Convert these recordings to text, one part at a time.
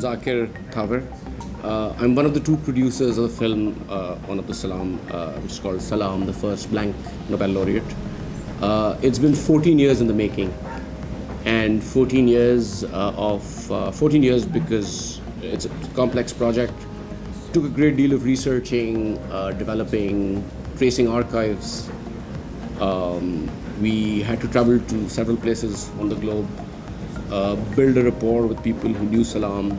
Zakir Thaver. I'm one of the two producers of the film on Abdus Salam, which is called Salam, the first blank Nobel laureate. It's been 14 years in the making, and 14 years because it's a complex project. Took a great deal of researching, developing, tracing archives. We had to travel to several places on the globe, build a rapport with people who knew Salam,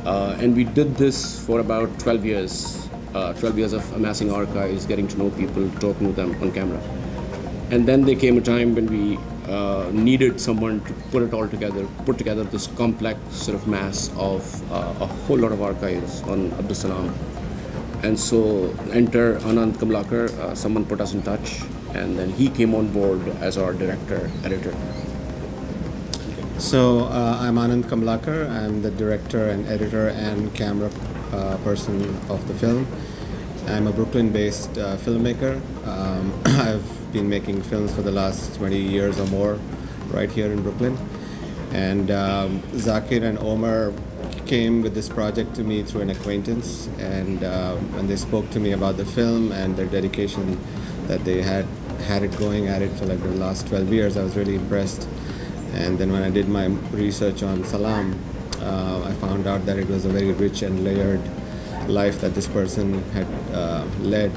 and we did this for about 12 years. 12 years of amassing archives, getting to know people, talking with them on camera. And then there came a time when we needed someone to put it all together, put together this complex sort of mass of a whole lot of archives on Abdus Salam. And so enter Anand Kamlakar, someone put us in touch, and then he came on board as our director, editor. So I'm Anand Kamlakar. I'm the director and editor and camera person of the film. I'm a Brooklyn-based filmmaker. I've been making films for the last 20 years or more right here in Brooklyn. And Zakir and Omar came with this project to me through an acquaintance, and when they spoke to me about the film and their dedication that they had it going at it for like the last 12 years, I was really impressed. And then when I did my research on Salam, I found out that it was a very rich and layered life that this person had led,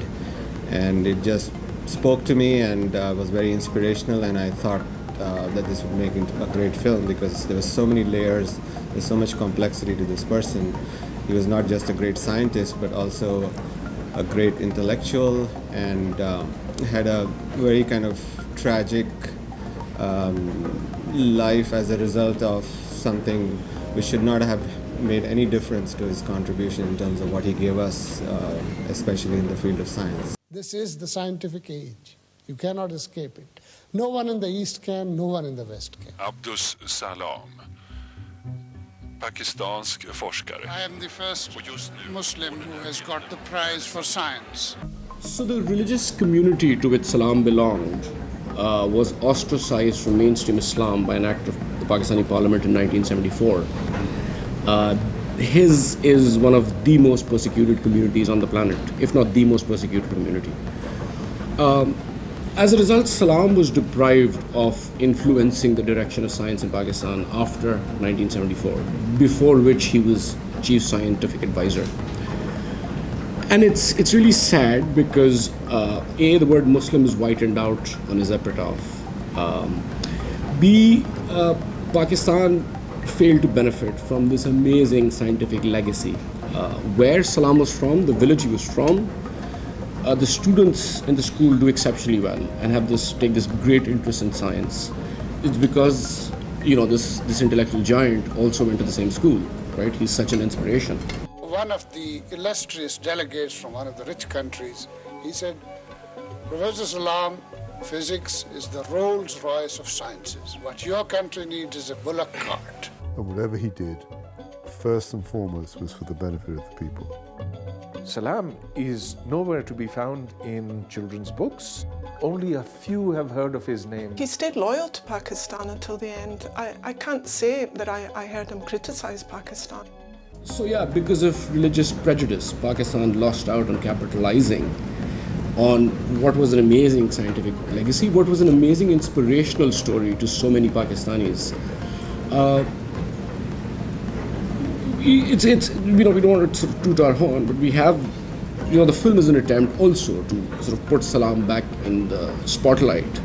and it just spoke to me and was very inspirational, and I thought that this would make into a great film because there were so many layers, there's so much complexity to this person. He was not just a great scientist but also a great intellectual, and had a very kind of tragic life as a result of something which should not have made any difference to his contribution in terms of what he gave us, especially in the field of science. This is the scientific age. You cannot escape it. No one in the East can, no one in the West can. Abdus Salam, pakistansk forskare. I am the first Muslim who has got the prize for science. So the religious community to which Salam belonged was ostracized from mainstream Islam by an act of the Pakistani Parliament in 1974. His is one of the most persecuted communities on the planet, if not the most persecuted community. As a result, Salam was deprived of influencing the direction of science in Pakistan after 1974, before which he was chief scientific advisor. And it's really sad because A, the word Muslim is whitened out on his epitaph. B, Pakistan failed to benefit from this amazing scientific legacy. Where Salam was from, the village he was from, the students in the school do exceptionally well and take this great interest in science. It's because this intellectual giant also went to the same school, right? He's such an inspiration. One of the illustrious delegates from one of the rich countries, he said, Professor Salam, physics is the Rolls Royce of sciences. What your country needs is a bullock cart. And whatever he did, first and foremost, was for the benefit of the people. Salam is nowhere to be found in children's books. Only a few have heard of his name. He stayed loyal to Pakistan until the end. I can't say that I heard him criticize Pakistan. So yeah, because of religious prejudice, Pakistan lost out on capitalizing on what was an amazing scientific legacy, what was an amazing inspirational story to so many Pakistanis. We don't want to sort of toot our horn, but we have, the film is an attempt also to sort of put Salam back in the spotlight,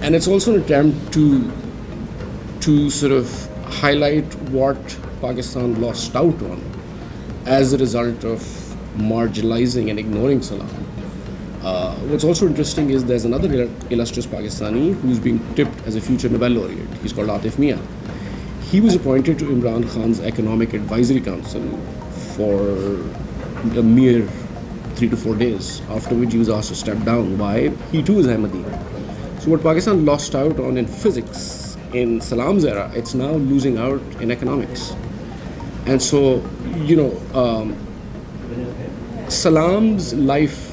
and it's also an attempt to sort of highlight what Pakistan lost out on as a result of marginalizing and ignoring Salam. What's also interesting is there's another illustrious Pakistani who's being tipped as a future Nobel laureate. He's called Atif Mia. He was appointed to Imran Khan's Economic Advisory Council for a mere 3 to 4 days, after which he was asked to step down. Why? He too is Ahmadi. So what Pakistan lost out on in physics in Salam's era, it's now losing out in economics. And so, Salam's life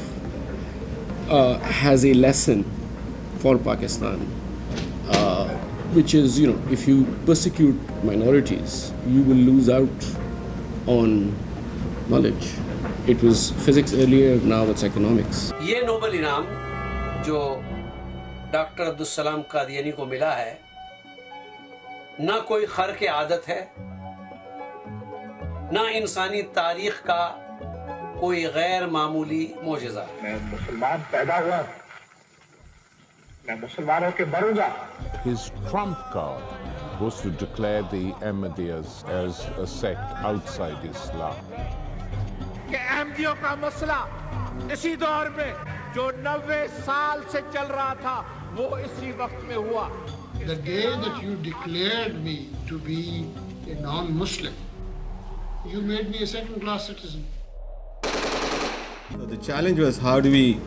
has a lesson for Pakistan. which is, if you persecute minorities, you will lose out on knowledge. It was physics earlier, now it's economics. ये Nobel इनाम जो doctor Abdul Salam Qadiani को मिला है, ना कोई खर्क आदत है, ना इंसानी तारीख का कोई गैर मामूली मोजज़ा। मैं मुसलमान पैदा हुआ, मैं मुसलमान होकर मरूंगा। His trump card was to declare the Ahmadiyas as a sect outside Islam. कि अहमदियों का मसला इसी दौर में जो 90 साल से चल रहा था वो इसी वक्त में हुआ। The day that you declared me to be a non-Muslim, you made me a second-class citizen. So the challenge was, how do we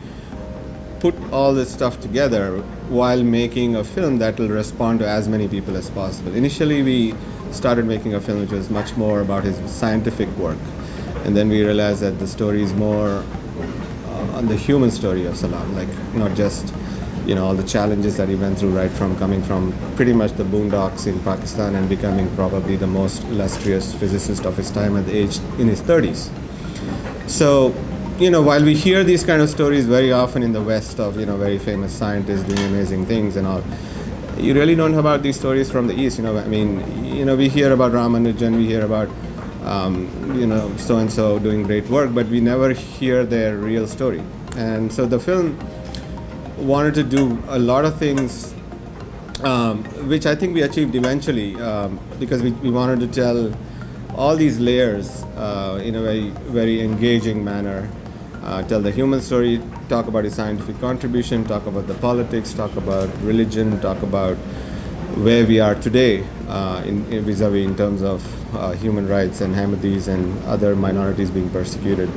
put all this stuff together while making a film that will respond to as many people as possible? Initially, we started making a film which was much more about his scientific work. And then we realized that the story is more on the human story of Salam, like not just all the challenges that he went through, right from coming from pretty much the boondocks in Pakistan and becoming probably the most illustrious physicist of his time at the age in his 30s. So, while we hear these kind of stories very often in the West of very famous scientists doing amazing things and all, you really don't know about these stories from the East. We hear about Ramanujan, we hear about so and so doing great work, but we never hear their real story. And so the film wanted to do a lot of things, which I think we achieved eventually, because we wanted to tell all these layers in a very, very engaging manner. Tell the human story, talk about his scientific contribution, talk about the politics, talk about religion, talk about where we are today vis-a-vis in terms of human rights and Ahmadis and other minorities being persecuted.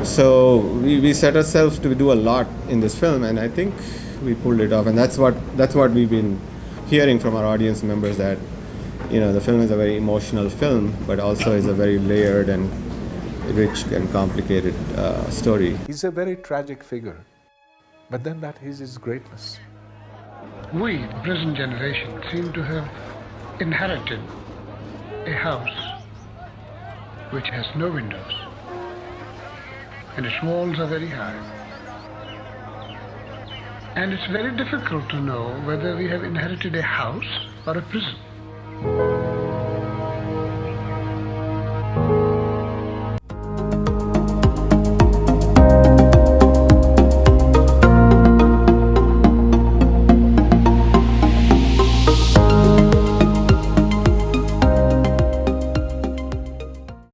So we set ourselves to do a lot in this film, and I think we pulled it off. And that's what we've been hearing from our audience members, that the film is a very emotional film, but also is a very layered and rich and complicated story. He's a very tragic figure, but then that is his greatness. We, the present generation, seem to have inherited a house which has no windows, and its walls are very high. And it's very difficult to know whether we have inherited a house or a prison.